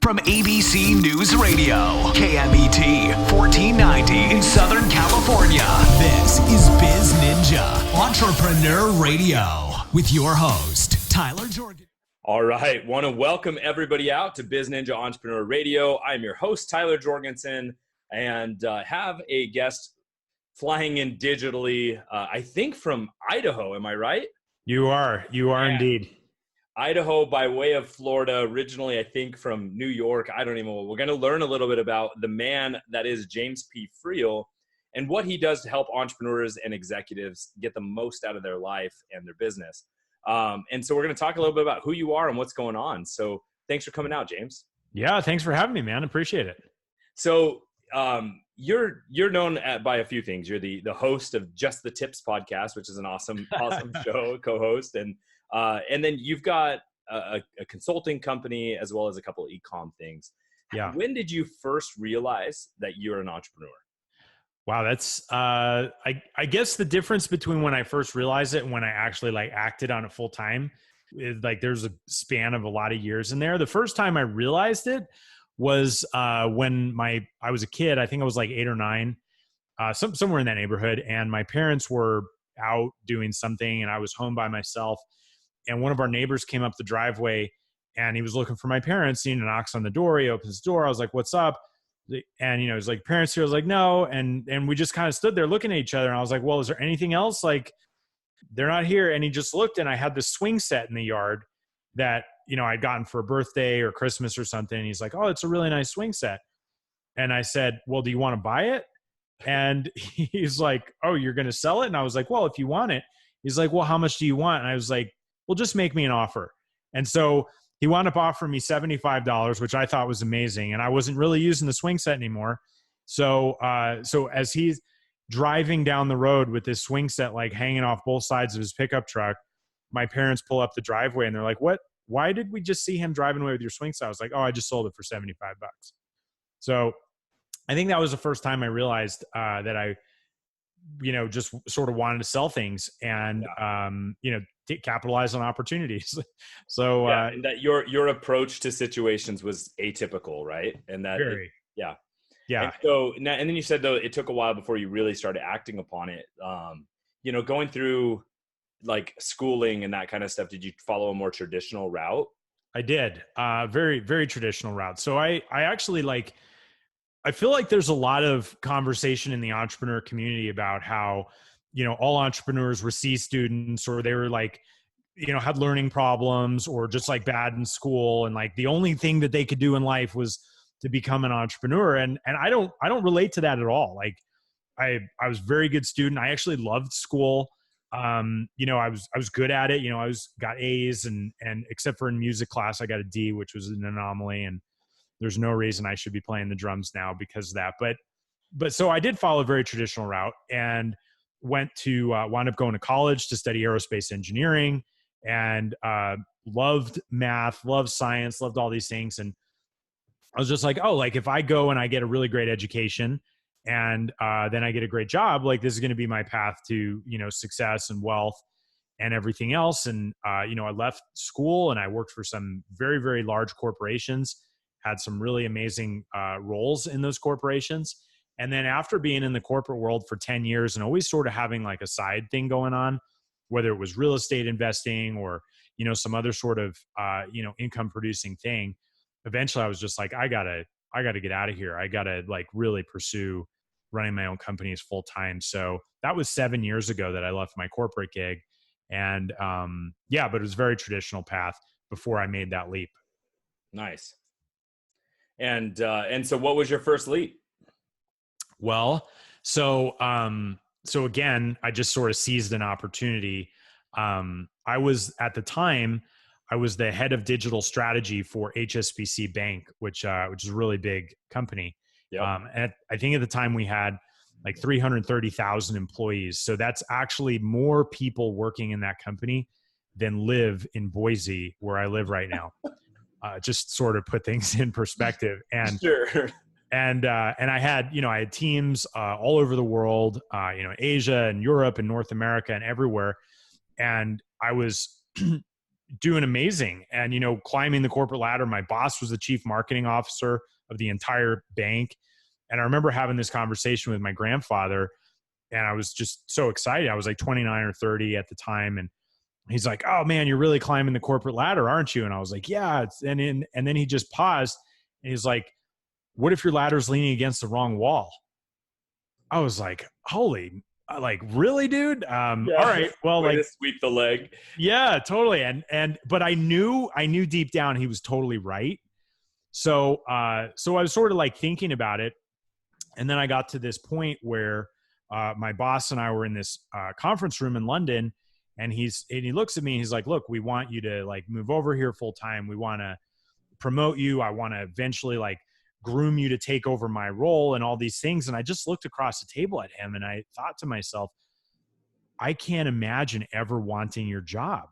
from ABC News Radio, KMET 1490 in Southern California. This is BizNinja, Entrepreneur Radio, with your host, Tyler Jorgensen. All right, want to welcome everybody out to BizNinja Entrepreneur Radio. I'm your host, Tyler Jorgensen, and have a guest flying in digitally, I think from Idaho. Am I right? You are indeed. Idaho by way of Florida, originally I think from New York. I don't even know. We're going to learn a little bit about the man that is James P. Friel and what he does to help entrepreneurs and executives get the most out of their life and their business. And so we're going to talk a little bit about who you are and what's going on. So thanks for coming out, James. Yeah, thanks for having me, man. Appreciate it. So you're known by a few things. You're the host of Just the Tips podcast, which is an awesome show, co-host, and then you've got a consulting company as well as a couple of e-com things. Yeah. When did you first realize that you're an entrepreneur? Wow, that's I guess the difference between when I first realized it and when I actually acted on it full time is there's a span of a lot of years in there. The first time I realized it was when I was a kid. I think I was 8 or 9, somewhere in that neighborhood, and my parents were out doing something, and I was home by myself. And one of our neighbors came up the driveway, and he was looking for my parents. He knocks on the door. He opens the door. I was like, "What's up?" And he's like, "Parents here." I was like, "No." And we just kind of stood there looking at each other. And I was like, "Well, is there anything else? They're not here." And he just looked, and I had this swing set in the yard that I'd gotten for a birthday or Christmas or something. And he's like, "Oh, it's a really nice swing set." And I said, "Well, do you want to buy it?" And he's like, "Oh, you're going to sell it?" And I was like, "Well, if you want it." He's like, "Well, how much do you want?" And I was like, "Well, just make me an offer." And so he wound up offering me $75, which I thought was amazing. And I wasn't really using the swing set anymore. So as he's driving down the road with this swing set, hanging off both sides of his pickup truck, my parents pull up the driveway and they're like, "What? Why did we just see him driving away with your swing set?" I was like, "Oh, I just sold it for $75." So I think that was the first time I realized that I, just sort of wanted to sell things and, capitalize on opportunities. So, and that your approach to situations was atypical, right? And that, very, yeah. Yeah. And then you said though, it took a while before you really started acting upon it. Going through schooling and that kind of stuff, did you follow a more traditional route? I did. Very, very traditional route. So I actually I feel like there's a lot of conversation in the entrepreneur community about how, all entrepreneurs were C students, or they were had learning problems, or just bad in school. And the only thing that they could do in life was to become an entrepreneur. And I don't relate to that at all. I was a very good student. I actually loved school. I was good at it. I got A's and except for in music class, I got a D, which was an anomaly. And there's no reason I should be playing the drums now because of that. But so I did follow a very traditional route and wound up going to college to study aerospace engineering, and loved math, loved science, loved all these things. And I was just like, oh, if I go and I get a really great education and then I get a great job, this is going to be my path to, success and wealth and everything else. And, I left school and I worked for some very, very large corporations, had some really amazing roles in those corporations. And then after being in the corporate world for 10 years and always sort of having a side thing going on, whether it was real estate investing or, some other sort of, income producing thing, eventually I was just like, I gotta get out of here. I gotta really pursue running my own companies full time. So that was 7 years ago that I left my corporate gig. And but it was a very traditional path before I made that leap. Nice. And so what was your first leap? Well, so again, I just sort of seized an opportunity. I was at the time, I was the head of digital strategy for HSBC Bank, which is a really big company. Yep. And I think at the time we had 330,000 employees. So that's actually more people working in that company than live in Boise, where I live right now. Just sort of put things in perspective. And sure. And I had teams all over the world, Asia and Europe and North America and everywhere. And I was doing amazing and, climbing the corporate ladder. My boss was the chief marketing officer of the entire bank. And I remember having this conversation with my grandfather, and I was just so excited. I was like 29 or 30 at the time. And he's like, "Oh man, you're really climbing the corporate ladder, aren't you?" And I was like, "Yeah." And then he just paused and he's like, "What if your ladder's leaning against the wrong wall?" I was like, "Holy, like really, dude?" Yeah. All right. Well, Way like, to sweep the leg. yeah, totally. But I knew deep down he was totally right. So I was sort of like thinking about it. And then I got to this point where my boss and I were in this conference room in London, and he looks at me and he's like, "Look, we want you to like move over here full time. We want to promote you. I want to eventually like groom you to take over my role and all these things." And I just looked across the table at him and I thought to myself, I can't imagine ever wanting your job.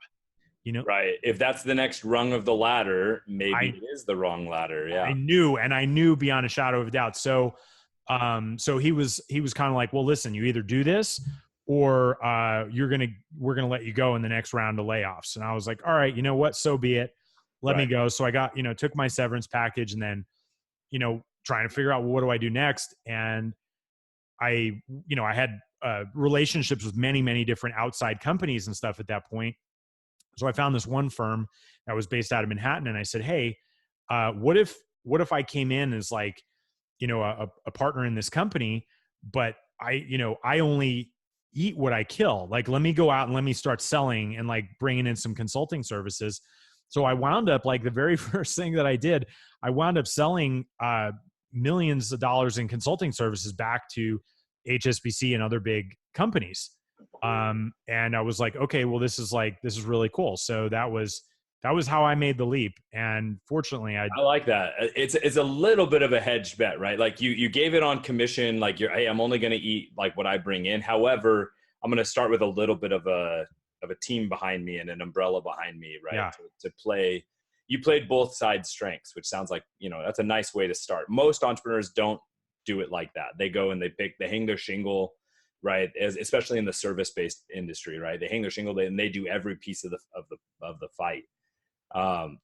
Right. If that's the next rung of the ladder, maybe it is the wrong ladder. Yeah. I knew beyond a shadow of a doubt. So he was kind of like, "Well, listen, you either do this or we're going to let you go in the next round of layoffs." And I was like, "All right, you know what? So be it. Let me go." So I got, took my severance package and then, trying to figure out, well, what do I do next? And I had relationships with many, many different outside companies and stuff at that point. So I found this one firm that was based out of Manhattan, and I said, "Hey, what if I came in as like, a partner in this company, but I only eat what I kill. Like, let me go out and let me start selling and like bringing in some consulting services." So I wound up, like, the very first thing that I did, I wound up selling millions of dollars in consulting services back to HSBC and other big companies. And I was like, okay, well, this is really cool. So that was how I made the leap. And fortunately, I like that. It's a little bit of a hedge bet, right? Like you gave it on commission, like hey, I'm only going to eat like what I bring in. However, I'm going to start with a little bit of a team behind me and an umbrella behind me, right? Yeah. To play, you played both sides' strengths, which sounds like, that's a nice way to start. Most entrepreneurs don't do it like that. They go and they hang their shingle, right? Especially in the service-based industry, right? They hang their shingle and they do every piece of the fight.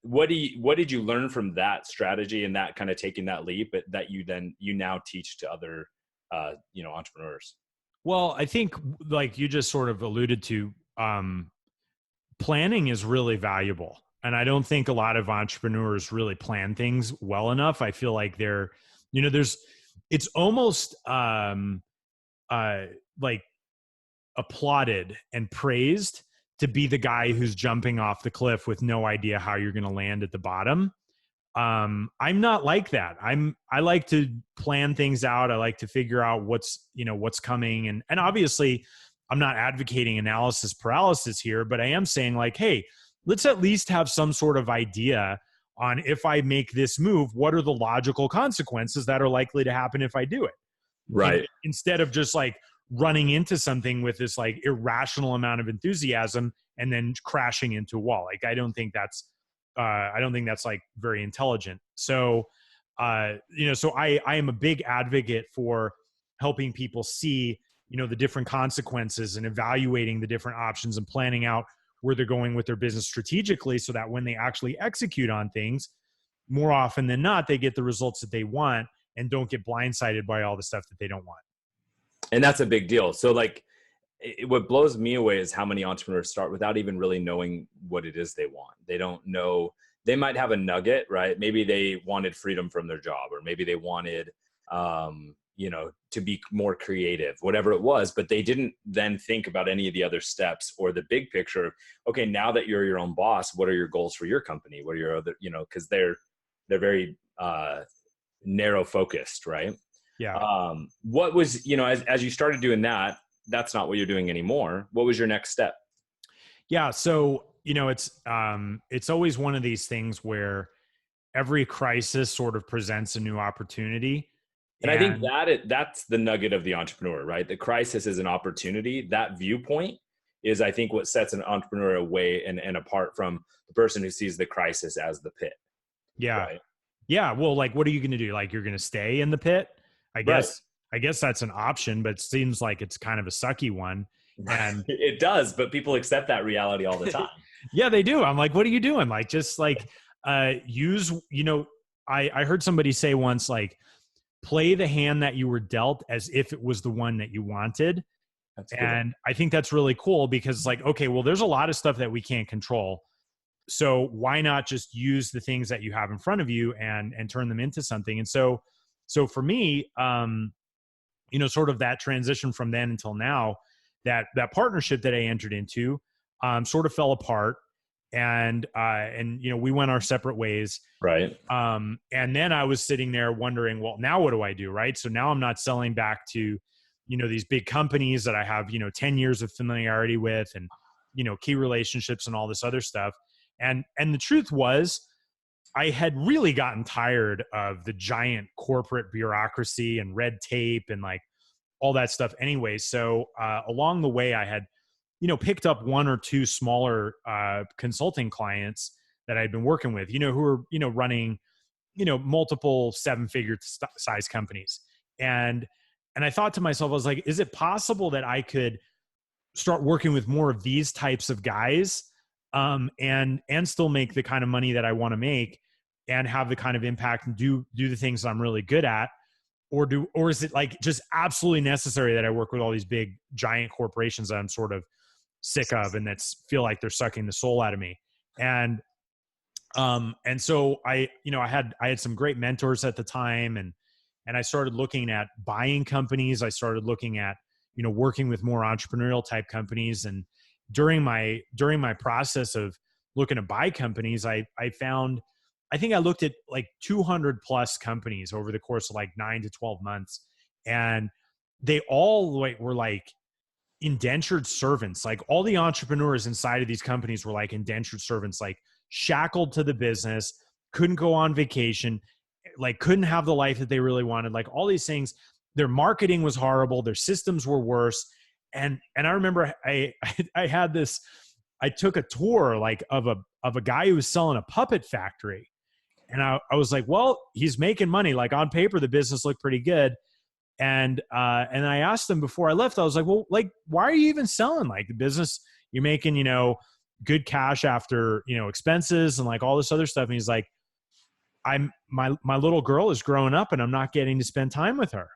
What did you learn from that strategy and that kind of taking that leap that you now teach to other, entrepreneurs? Well, I think, like you just sort of alluded to, planning is really valuable. And I don't think a lot of entrepreneurs really plan things well enough. I feel like it's almost like applauded and praised to be the guy who's jumping off the cliff with no idea how you're going to land at the bottom. I'm not like that. I like to plan things out. I like to figure out what's coming. And obviously I'm not advocating analysis paralysis here, but I am saying, like, hey, let's at least have some sort of idea on, if I make this move, what are the logical consequences that are likely to happen if I do it? Right. Instead of just like running into something with this like irrational amount of enthusiasm and then crashing into a wall. Like, I don't think that's like very intelligent. So, so I am a big advocate for helping people see, the different consequences and evaluating the different options and planning out where they're going with their business strategically, so that when they actually execute on things, more often than not, they get the results that they want and don't get blindsided by all the stuff that they don't want. And that's a big deal. So like, what blows me away is how many entrepreneurs start without even really knowing what it is they want. They don't know. They might have a nugget, right? Maybe they wanted freedom from their job, or maybe they wanted, to be more creative, whatever it was, but they didn't then think about any of the other steps or the big picture of, okay, now that you're your own boss, what are your goals for your company? What are your other, cause they're very, narrow focused, right? Yeah. What was, as you started doing that, that's not what you're doing anymore. What was your next step? Yeah. So, it's always one of these things where every crisis sort of presents a new opportunity. And I think that's the nugget of the entrepreneur, right? The crisis is an opportunity. That viewpoint is, I think, what sets an entrepreneur away and apart from the person who sees the crisis as the pit. Yeah. Right? Yeah. Well, like, what are you going to do? Like, you're going to stay in the pit? I guess that's an option, but it seems like it's kind of a sucky one. And it does, but people accept that reality all the time. Yeah, they do. I'm like, what are you doing? Like, just like use, I heard somebody say once, like, play the hand that you were dealt as if it was the one that you wanted. That's good. And I think that's really cool because it's like, okay, well, there's a lot of stuff that we can't control. So why not just use the things that you have in front of you and turn them into something? And so for me, sort of that transition from then until now, that partnership that I entered into sort of fell apart, and we went our separate ways. Right. And then I was sitting there wondering, well, now what do I do? Right. So now I'm not selling back to, these big companies that I have, 10 years of familiarity with and, key relationships and all this other stuff. And the truth was, I had really gotten tired of the giant corporate bureaucracy and red tape and like all that stuff anyway. So along the way, I had, picked up one or two smaller consulting clients that I'd been working with, who were, running, multiple 7-figure size companies. And I thought to myself, I was like, is it possible that I could start working with more of these types of guys and still make the kind of money that I want to make and have the kind of impact and do the things I'm really good at? Or is it like just absolutely necessary that I work with all these big giant corporations that I'm sort of sick of and that's feel like they're sucking the soul out of me? And so I had some great mentors at the time, and I started looking at buying companies. I started looking at, working with more entrepreneurial type companies. And during my process of looking to buy companies, I think I looked at like 200 plus companies over the course of like 9 to 12 months. And they all were like indentured servants. Like all the entrepreneurs inside of these companies were like indentured servants, like shackled to the business, couldn't go on vacation, like couldn't have the life that they really wanted, like all these things. Their marketing was horrible. Their systems were worse. And I remember I had this, I took a tour like of a guy who was selling a puppet factory. And I was like, well, he's making money. Like on paper, the business looked pretty good. And I asked him before I left, I was like, well, like, why are you even selling? Like the business, you're making, good cash after, expenses and like all this other stuff. And he's like, my little girl is growing up and I'm not getting to spend time with her.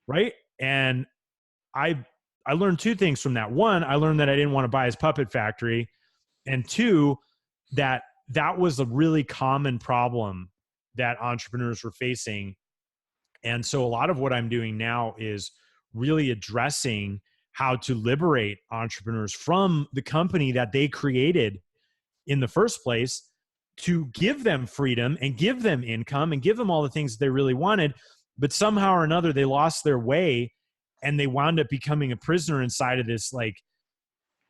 Right. And I learned two things from that. One, I learned that I didn't want to buy his puppet factory. And two, that was a really common problem that entrepreneurs were facing. And so a lot of what I'm doing now is really addressing how to liberate entrepreneurs from the company that they created in the first place, to give them freedom and give them income and give them all the things that they really wanted. But somehow or another, they lost their way and they wound up becoming a prisoner inside of this like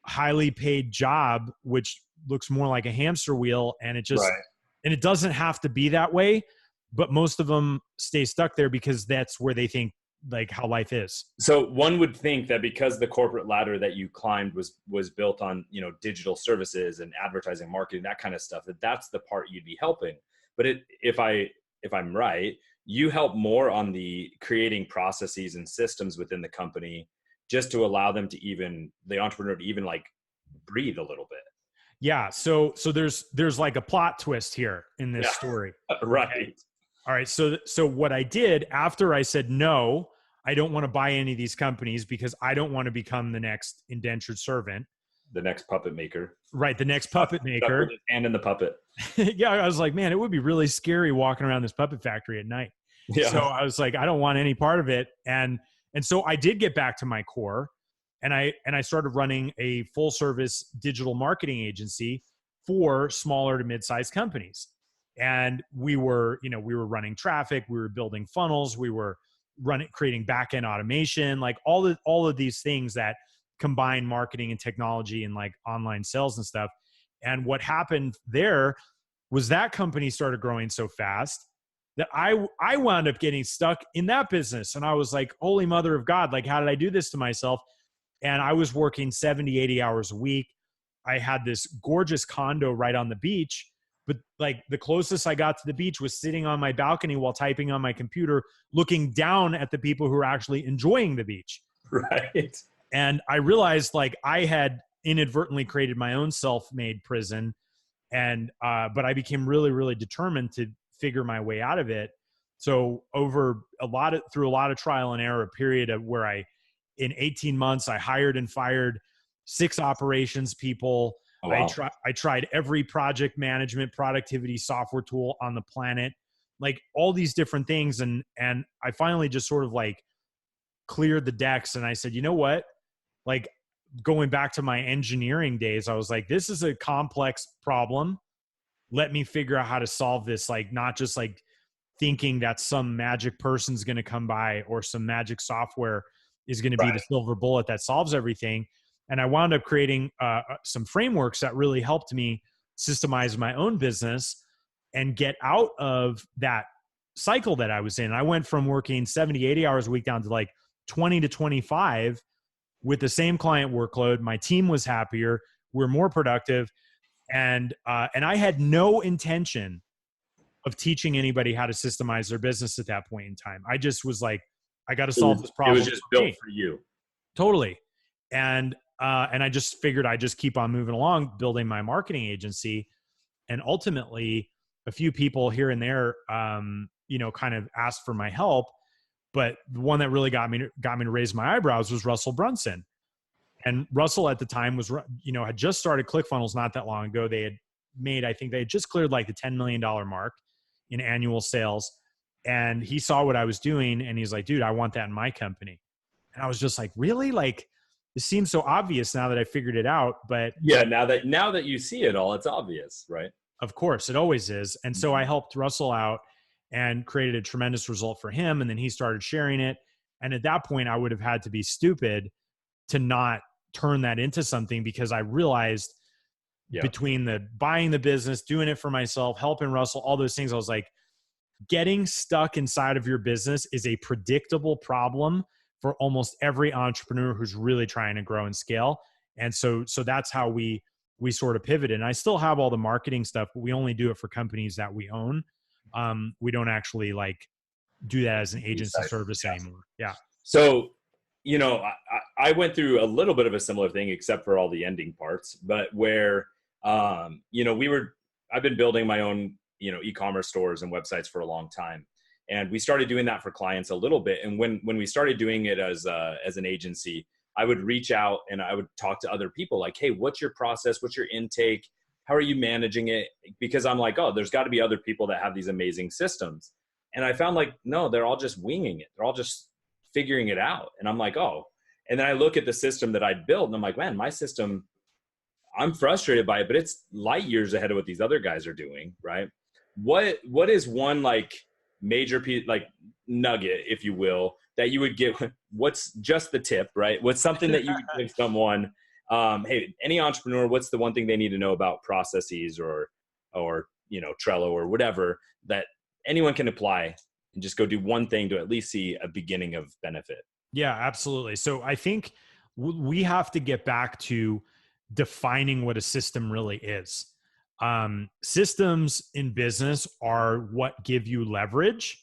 highly paid job, which looks more like a hamster wheel. And it just, and it doesn't have to be that way, but most of them stay stuck there because that's where they think like how life is. So one would think that because the corporate ladder that you climbed was built on, digital services and advertising, marketing, that kind of stuff, that's the part you'd be helping. But if I'm right, you help more on the creating processes and systems within the company just to allow them to the entrepreneur to even like breathe a little bit. Yeah. So there's like a plot twist here in this story. Right. Okay. All right. So what I did after I said, no, I don't want to buy any of these companies because I don't want to become the next indentured servant. The next puppet maker. Right. The next puppet maker. And in the puppet. Yeah. I was like, man, it would be really scary walking around this puppet factory at night. Yeah. So I was like, I don't want any part of it. And so I did get back to my core, and I started running a full service digital marketing agency for smaller to mid-sized companies. And we were running traffic, we were building funnels, we were creating back-end automation, like all of these things that combine marketing and technology and like online sales and stuff. And what happened there was that company started growing so fast that I wound up getting stuck in that business. And I was like, holy mother of God, like, how did I do this to myself? And I was working 70, 80 hours a week. I had this gorgeous condo right on the beach, but like the closest I got to the beach was sitting on my balcony while typing on my computer, looking down at the people who were actually enjoying the beach. Right. And I realized like I had inadvertently created my own self-made prison. And, but I became really, really determined to figure my way out of it. So through a lot of trial and error, a period of where in 18 months, I hired and fired 6 operations people. Oh, wow. I tried every project management productivity software tool on the planet, like all these different things. And I finally just sort of like cleared the decks. And I said, you know what? Like, going back to my engineering days, I was like, this is a complex problem. Let me figure out how to solve this. Like, not just like thinking that some magic person's going to come by or some magic software is going to be the silver bullet that solves everything. And I wound up creating some frameworks that really helped me systemize my own business and get out of that cycle that I was in. I went from working 70, 80 hours a week down to like 20 to 25 with the same client workload. My team was happier. We're more productive. And I had no intention of teaching anybody how to systemize their business at that point in time. I just was like, I got to solve this problem. It was just built for you. Totally. And I just figured I'd just keep on moving along, building my marketing agency. And ultimately, a few people here and there, kind of asked for my help. But the one that really got me to raise my eyebrows was Russell Brunson. And Russell at the time was, had just started ClickFunnels not that long ago. They had just cleared like the $10 million mark in annual sales. And he saw what I was doing and he's like, dude, I want that in my company. And I was just like, really? Like, this seems so obvious now that I figured it out. But yeah, now that you see it all, it's obvious, right? Of course, it always is. And so I helped Russell out and created a tremendous result for him. And then he started sharing it. And at that point, I would have had to be stupid to not turn that into something, because I realized between the buying the business, doing it for myself, helping Russell, all those things, I was like, getting stuck inside of your business is a predictable problem for almost every entrepreneur who's really trying to grow and scale. And so that's how we sort of pivoted. And I still have all the marketing stuff, but we only do it for companies that we own. We don't actually like do that as an agency service anymore. Yeah. So, I went through a little bit of a similar thing, except for all the ending parts, but where, I've been building my own, e-commerce stores and websites for a long time. And we started doing that for clients a little bit. And when we started doing it as an agency, I would reach out and I would talk to other people like, hey, what's your process? What's your intake? How are you managing it? Because I'm like, oh, there's got to be other people that have these amazing systems. And I found like, no, they're all just winging it. They're all just figuring it out. And I'm like, oh. And then I look at the system that I built and I'm like, man, my system, I'm frustrated by it, but it's light years ahead of what these other guys are doing, right? What is one like major piece, like nugget, if you will, that you would give? What's just the tip, right? What's something that you would give someone? Hey, any entrepreneur, what's the one thing they need to know about processes or Trello or whatever that anyone can apply and just go do one thing to at least see a beginning of benefit? Yeah, absolutely. So I think we have to get back to defining what a system really is. Systems in business are what give you leverage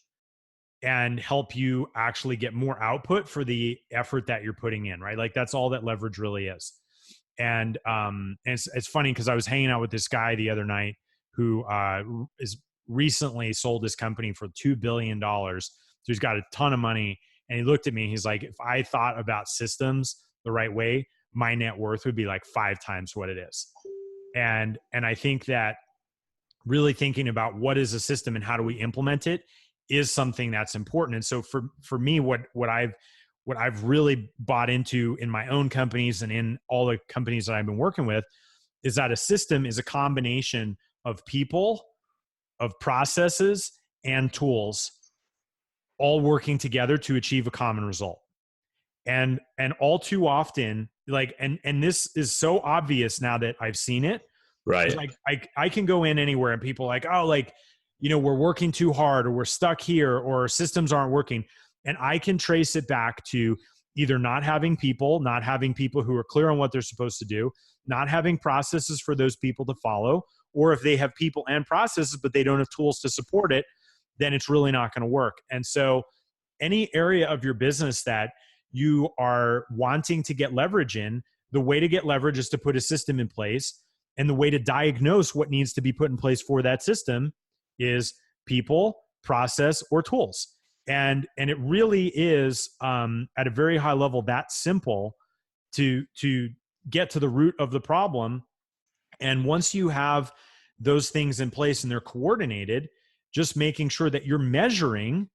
and help you actually get more output for the effort that you're putting in, right? Like that's all that leverage really is. And it's funny because I was hanging out with this guy the other night who is recently sold his company for $2 billion. So he's got a ton of money. And he looked at me and he's like, if I thought about systems the right way, my net worth would be like 5 times what it is. And I think that really thinking about what is a system and how do we implement it is something that's important. And so for me, what I've really bought into in my own companies and in all the companies that I've been working with is that a system is a combination of people, of processes, and tools all working together to achieve a common result. And all too often, like, and this is so obvious now that I've seen it. Right. Like I can go in anywhere and people are like, oh, like, we're working too hard or we're stuck here or systems aren't working. And I can trace it back to either not having people who are clear on what they're supposed to do, not having processes for those people to follow, or if they have people and processes, but they don't have tools to support it, then it's really not going to work. And so any area of your business that you are wanting to get leverage in, the way to get leverage is to put a system in place. And the way to diagnose what needs to be put in place for that system is people, process, or tools. And it really is at a very high level that simple to get to the root of the problem. And once you have those things in place and they're coordinated, just making sure that you're measuring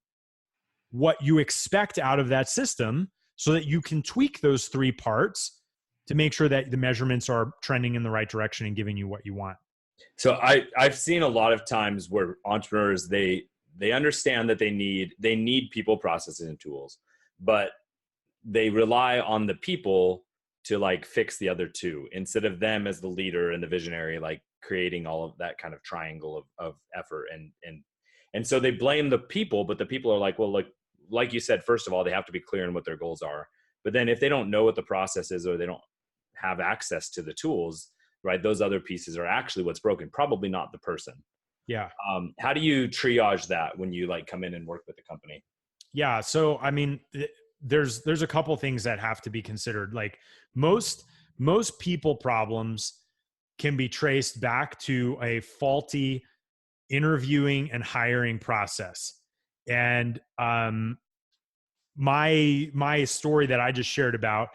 what you expect out of that system so that you can tweak those three parts to make sure that the measurements are trending in the right direction and giving you what you want. So I've seen a lot of times where entrepreneurs, they understand that they need people, processes, and tools, but they rely on the people to like fix the other two instead of them as the leader and the visionary, like creating all of that kind of triangle of effort. And so they blame the people, but the people are like, well, like you said, first of all, they have to be clear on what their goals are. But then if they don't know what the process is, or they don't have access to the tools, right, those other pieces are actually what's broken, probably not the person. Yeah. How do you triage that when you like come in and work with the company? Yeah. So, I mean, there's a couple things that have to be considered. Like most people problems can be traced back to a faulty interviewing and hiring process. And my story that I just shared about,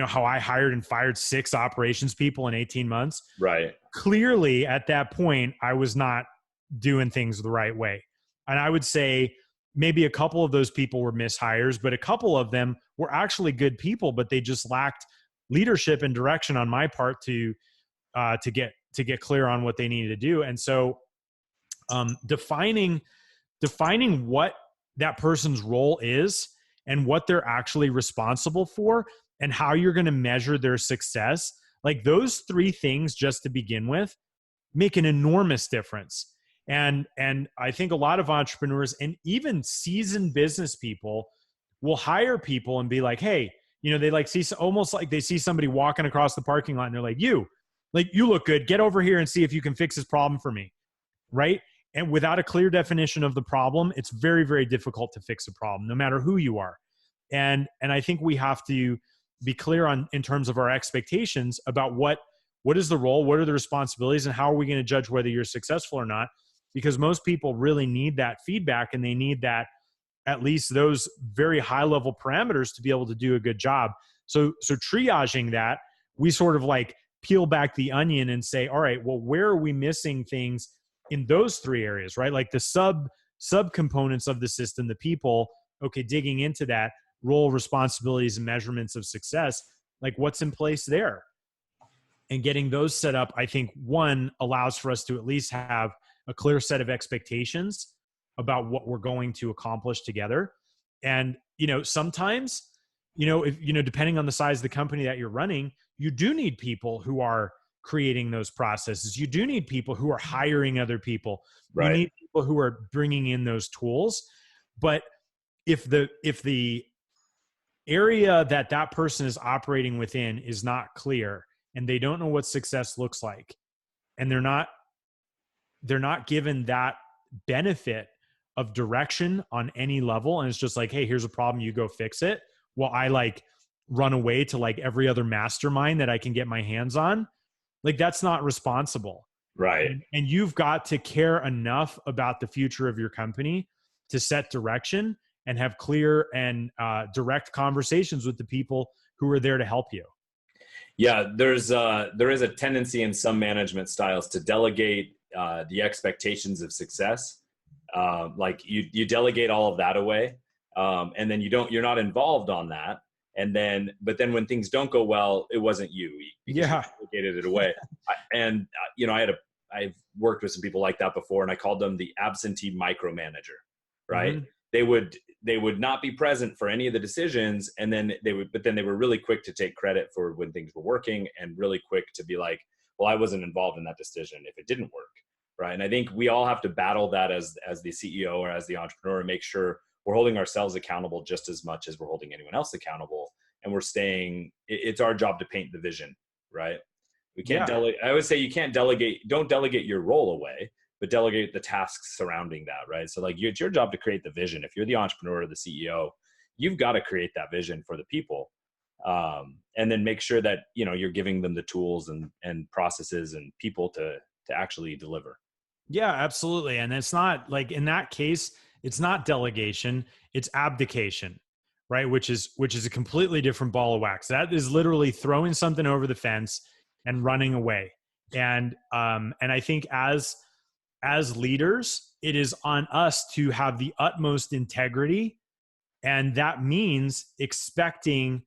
how I hired and fired 6 operations people in 18 months. Right. Clearly at that point, I was not doing things the right way. And I would say maybe a couple of those people were mishires, but a couple of them were actually good people, but they just lacked leadership and direction on my part to get clear on what they needed to do. And so defining what that person's role is and what they're actually responsible for and how you're going to measure their success, like those 3 things just to begin with make an enormous difference. And I think a lot of entrepreneurs and even seasoned business people will hire people and be like, hey, they like see, almost like they see somebody walking across the parking lot and they're like, you look good. Get over here and see if you can fix this problem for me. Right. And without a clear definition of the problem, it's very, very difficult to fix a problem, no matter who you are. And I think we have to be clear in terms of our expectations about what is the role, what are the responsibilities, and how are we going to judge whether you're successful or not? Because most people really need that feedback, and they need that, at least those very high level parameters, to be able to do a good job. So triaging that, we sort of like peel back the onion and say, all right, well, where are we missing things in those 3 areas, right? Like the sub components of the system, the people, okay, digging into that, role, responsibilities, and measurements of success, like what's in place there. And getting those set up, I think, one, allows for us to at least have a clear set of expectations about what we're going to accomplish together. And, sometimes, if, depending on the size of the company that you're running, you do need people who are creating those processes. You do need people who are hiring other people. Right. You need people who are bringing in those tools. But if the area that person is operating within is not clear, and they don't know what success looks like, and they're not given that benefit of direction on any level, and it's just like, hey, here's a problem, you go fix it, while I like run away to like every other mastermind that I can get my hands on, like that's not responsible. Right. And you've got to care enough about the future of your company to set direction and have clear and direct conversations with the people who are there to help you. Yeah, there is a tendency in some management styles to delegate the expectations of success. Like you delegate all of that away, and then you're not involved on that. But then when things don't go well, it wasn't you. You delegated it away. I've worked with some people like that before, and I called them the absentee micromanager. Right? Mm-hmm. They would not be present for any of the decisions, and then they were really quick to take credit for when things were working, and really quick to be like, well, I wasn't involved in that decision if it didn't work. Right. And I think we all have to battle that as the CEO or as the entrepreneur, and make sure we're holding ourselves accountable just as much as we're holding anyone else accountable. And it's our job to paint the vision. Right. We can't delegate. I always say don't delegate your role away, but delegate the tasks surrounding that. Right. So like it's your job to create the vision. If you're the entrepreneur or the CEO, you've got to create that vision for the people. And then make sure that, you're giving them the tools and processes and people to actually deliver. Yeah, absolutely. And it's not like, in that case, it's not delegation, it's abdication, right? Which is a completely different ball of wax. That is literally throwing something over the fence and running away. And I think as leaders, it is on us to have the utmost integrity. And that means expecting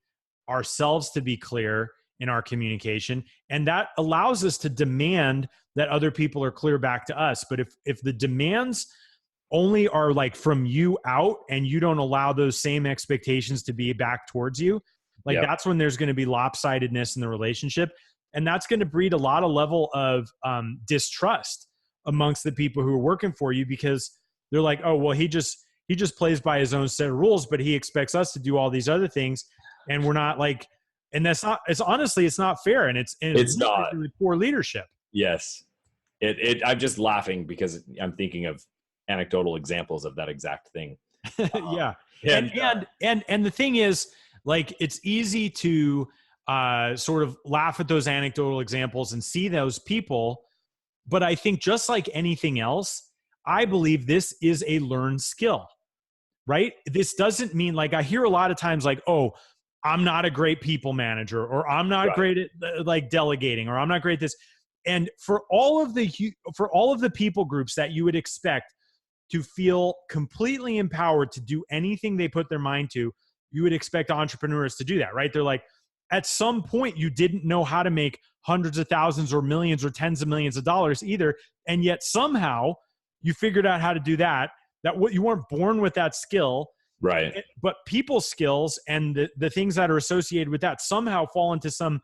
ourselves to be clear in our communication. And that allows us to demand that other people are clear back to us. But if the demands only are like from you out and you don't allow those same expectations to be back towards you, like that's when there's going to be lopsidedness in the relationship. And that's going to breed a lot of level of distrust amongst the people who are working for you, because they're like, oh, well, he just plays by his own set of rules, but he expects us to do all these other things. And we're not like, and that's not, it's honestly, it's not fair. And it's not really poor leadership. Yes. I'm just laughing because I'm thinking of anecdotal examples of that exact thing. Yeah. And the thing is, like, it's easy to sort of laugh at those anecdotal examples and see those people. But I think just like anything else, I believe this is a learned skill, right? This doesn't mean, like, I hear a lot of times like, oh, I'm not a great people manager, or I'm not great at like delegating, or I'm not great at this. And for all of the people groups that you would expect to feel completely empowered to do anything they put their mind to, you would expect entrepreneurs to do that, right? They're like, at some point you didn't know how to make hundreds of thousands or millions or tens of millions of dollars either. And yet somehow you figured out how to do that what you weren't born with that skill. Right. But people skills and the things that are associated with that somehow fall into some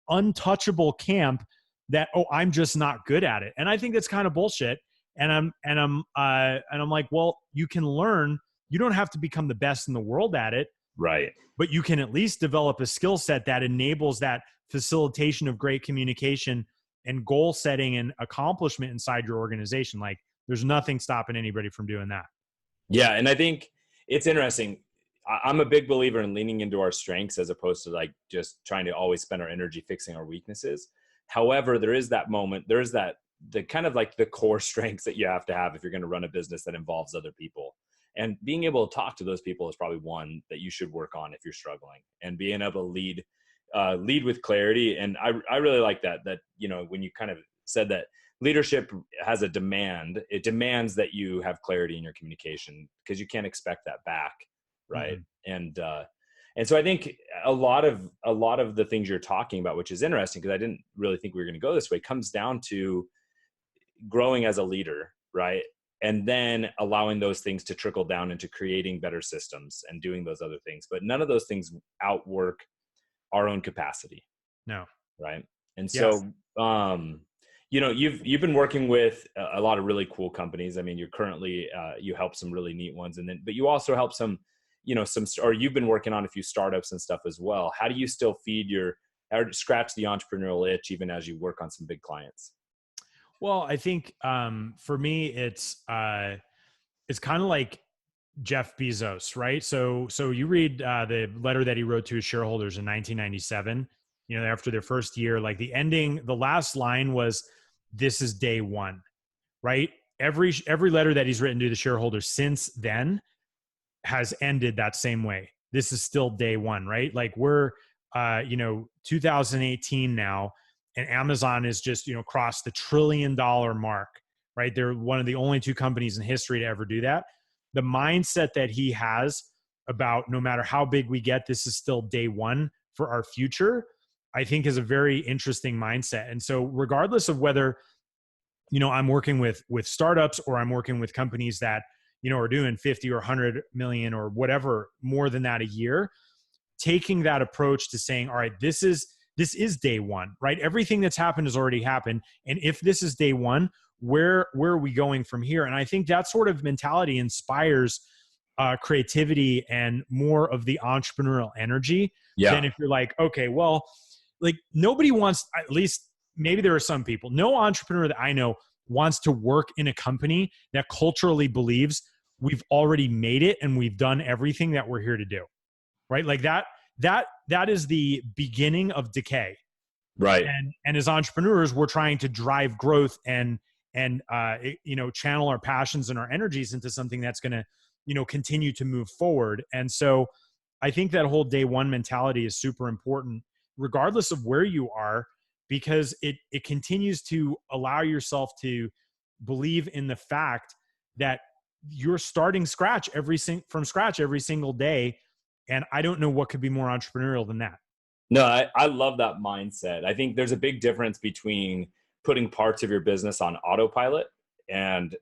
untouchable camp that, oh, I'm just not good at it. And I think that's kind of bullshit. And I'm like, well, you can learn. You don't have to become the best in the world at it. Right. But you can at least develop a skill set that enables that facilitation of great communication and goal setting and accomplishment inside your organization. Like, there's nothing stopping anybody from doing that. Yeah. And I think it's interesting. I'm a big believer in leaning into our strengths as opposed to like just trying to always spend our energy fixing our weaknesses. However, there is that moment, the kind of like the core strengths that you have to have if you're going to run a business that involves other people. And being able to talk to those people is probably one that you should work on if you're struggling, and being able to lead with clarity. And I really like that, when you kind of said that leadership has a demand, it demands that you have clarity in your communication, because you can't expect that back. Right. Mm-hmm. And so I think a lot of the things you're talking about, which is interesting because I didn't really think we were going to go this way, comes down to growing as a leader, right? And then allowing those things to trickle down into creating better systems and doing those other things. But none of those things outwork our own capacity. No. Right. And yes. So, you've been working with a lot of really cool companies. I mean, you're currently, you help some really neat ones, but you also help some, or you've been working on a few startups and stuff as well. How do you still scratch the entrepreneurial itch even as you work on some big clients? Well, I think for me, it's kind of like Jeff Bezos, right? So you read the letter that he wrote to his shareholders in 1997. After their first year, like the last line was, "This is day one," right? Every letter that he's written to the shareholders since then has ended that same way. This is still day one, right? Like we're 2018 now. And Amazon is just, crossed the $1 trillion mark, right? They're one of the only two companies in history to ever do that. The mindset that he has about no matter how big we get, this is still day one for our future, I think is a very interesting mindset. And so regardless of whether, I'm working with startups or I'm working with companies that, are doing 50 or 100 million or whatever, more than that a year, taking that approach to saying, all right, this is day one, right? Everything that's happened has already happened. And if this is day one, where are we going from here? And I think that sort of mentality inspires creativity and more of the entrepreneurial energy than if you're like, okay, well, like nobody wants, at least maybe there are some people, no entrepreneur that I know wants to work in a company that culturally believes we've already made it and we've done everything that we're here to do, right? Like that that is the beginning of decay. Right. And as entrepreneurs, we're trying to drive growth and channel our passions and our energies into something that's going to, continue to move forward. And so I think that whole day one mentality is super important, regardless of where you are, because it continues to allow yourself to believe in the fact that you're starting from scratch every single day. And I don't know what could be more entrepreneurial than that. No, I love that mindset. I think there's a big difference between putting parts of your business on autopilot and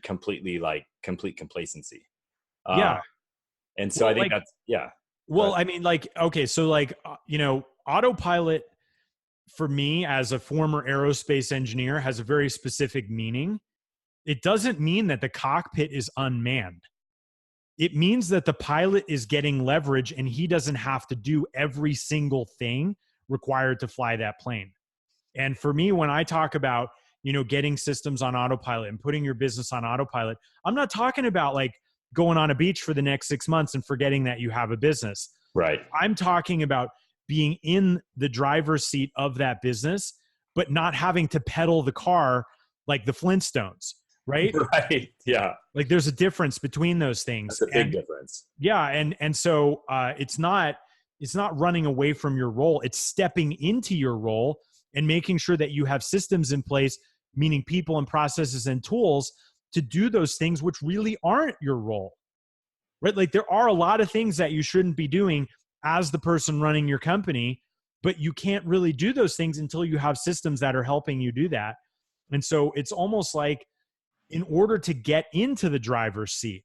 completely complete complacency. Yeah. And so I think that's, yeah. Well, I mean, okay. So autopilot for me as a former aerospace engineer has a very specific meaning. It doesn't mean that the cockpit is unmanned. It means that the pilot is getting leverage and he doesn't have to do every single thing required to fly that plane. And for me, when I talk about, getting systems on autopilot and putting your business on autopilot, I'm not talking about going on a beach for the next 6 months and forgetting that you have a business. Right. I'm talking about being in the driver's seat of that business, but not having to pedal the car like the Flintstones. Right. Right. Yeah. There's a difference between those things. That's a big difference. Yeah. And so it's not running away from your role. It's stepping into your role and making sure that you have systems in place, meaning people and processes and tools to do those things, which really aren't your role. Right. There are a lot of things that you shouldn't be doing as the person running your company, but you can't really do those things until you have systems that are helping you do that. And so it's almost like, in order to get into the driver's seat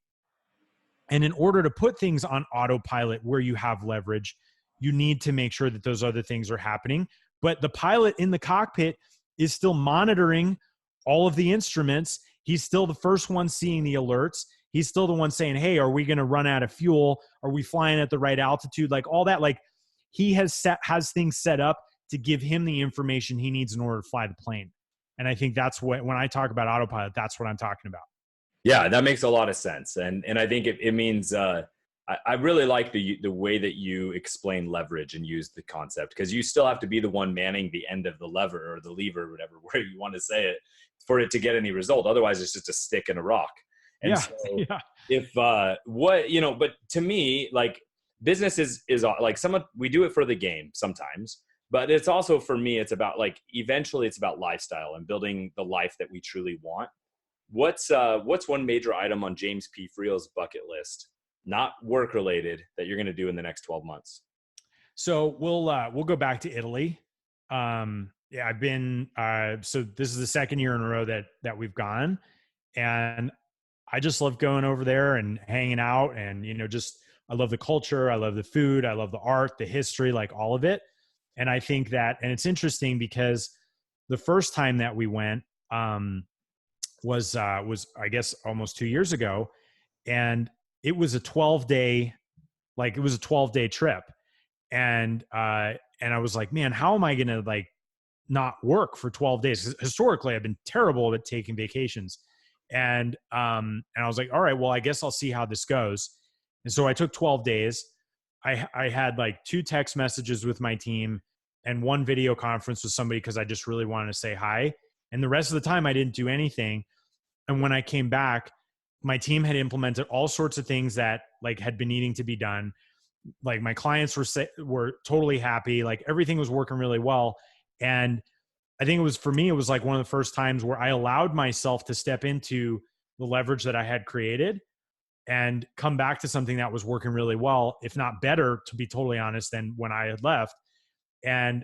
and in order to put things on autopilot where you have leverage, you need to make sure that those other things are happening. But the pilot in the cockpit is still monitoring all of the instruments. He's still the first one seeing the alerts. He's still the one saying, hey, are we going to run out of fuel? Are we flying at the right altitude? All that, he has things set up to give him the information he needs in order to fly the plane. And I think that's when I talk about autopilot, that's what I'm talking about. Yeah, that makes a lot of sense. And I think it means, I really like the way that you explain leverage and use the concept, because you still have to be the one manning the end of the lever or the lever, or whatever way you want to say it, for it to get any result. Otherwise it's just a stick and a rock. And but to me, business is we do it for the game sometimes. But it's also, for me, it's about eventually it's about lifestyle and building the life that we truly want. What's one major item on James P. Friel's bucket list, not work related, that you're going to do in the next 12 months? So we'll go back to Italy. I've been, so this is the second year in a row that we've gone, and I just love going over there and hanging out, and, I love the culture. I love the food. I love the art, the history, all of it. And I think that, and it's interesting because the first time that we went was I guess almost 2 years ago, and it was a 12-day trip, and I was like, man, how am I gonna not work for 12 days? 'Cause historically, I've been terrible at taking vacations, and I was like, all right, well, I guess I'll see how this goes. And so I took 12 days. I had 2 text messages with my team and 1 video conference with somebody because I just really wanted to say hi. And the rest of the time I didn't do anything. And when I came back, my team had implemented all sorts of things that had been needing to be done. My clients were totally happy. Everything was working really well. And I think for me, it was one of the first times where I allowed myself to step into the leverage that I had created and come back to something that was working really well, if not better, to be totally honest, than when I had left. And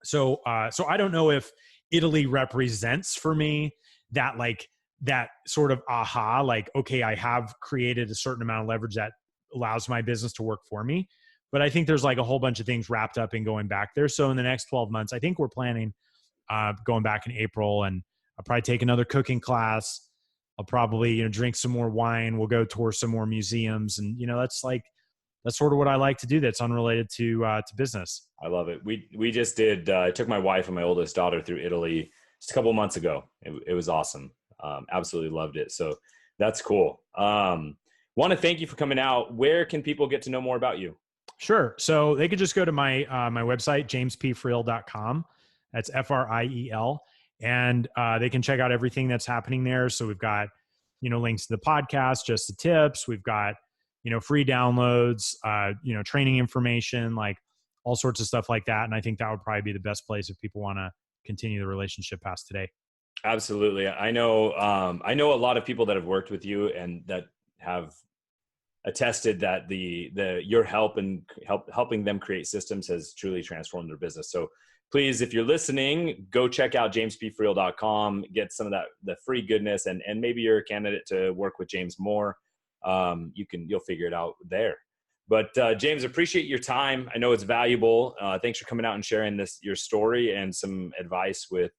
so I don't know if Italy represents for me that that sort of aha, okay, I have created a certain amount of leverage that allows my business to work for me. But I think there's a whole bunch of things wrapped up in going back there. So in the next 12 months, I think we're planning going back in April, and I'll probably take another cooking class. I'll probably, drink some more wine. We'll go tour some more museums. And, that's sort of what I like to do that's unrelated to business. I love it. We just did, I took my wife and my oldest daughter through Italy just a couple months ago. It was awesome. Absolutely loved it. So that's cool. Want to thank you for coming out. Where can people get to know more about you? Sure. So they could just go to my my website, jamespfriel.com. That's Friel. And they can check out everything that's happening there. So we've got, links to the podcast, just the tips. We've got, free downloads, training information, like all sorts of stuff like that. And I think that would probably be the best place if people want to continue the relationship past today. Absolutely. I know a lot of people that have worked with you and that have attested that your help and helping them create systems has truly transformed their business. So please, if you're listening, go check out jamespfriel.com, get some of the free goodness, and maybe you're a candidate to work with James more. You'll figure it out there. But James, appreciate your time. I know it's valuable. Thanks for coming out and sharing your story and some advice with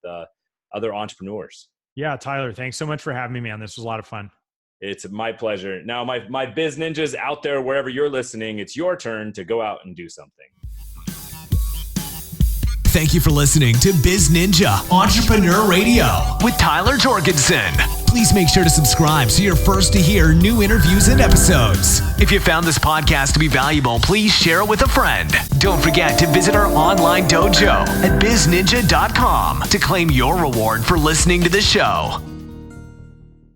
other entrepreneurs. Yeah, Tyler, thanks so much for having me, man. This was a lot of fun. It's my pleasure. Now, my BizNinjas out there, wherever you're listening, it's your turn to go out and do something. Thank you for listening to BizNinja Entrepreneur Radio with Tyler Jorgensen. Please make sure to subscribe so you're first to hear new interviews and episodes. If you found this podcast to be valuable, please share it with a friend. Don't forget to visit our online dojo at bizninja.com to claim your reward for listening to the show.